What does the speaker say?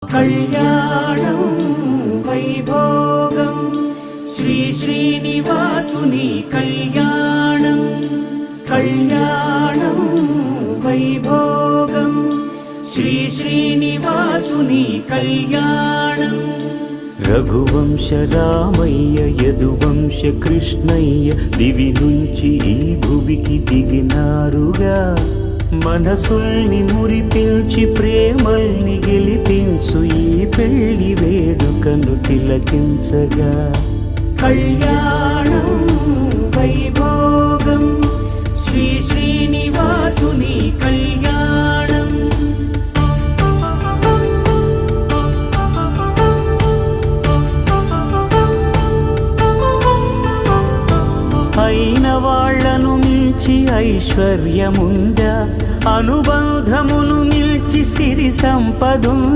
కళ్యాణం వైభోగం శ్రీ శ్రీనివాసుని కళ్యాణం. కళ్యాణం వైభోగం శ్రీ శ్రీనివాసుని కళ్యాణం. రఘువంశ రామయ్య యదువంశ కృష్ణయ్య దివి నుంచి ఈ భువికి దిగినారుగా. మనసుల్ని మురిపించి ప్రేమల్ని గెలిపించు ఈ పెళ్లి వేడుకను తిలకించగా. కళ్యాణం వైభోగం శ్రీ శ్రీనివాసుని కళ్యాణం. అయిన వాళ్లను మించి ఐశ్వర్యముందా, అనుబంధమును మిల్చి సిరి సంపదుందా.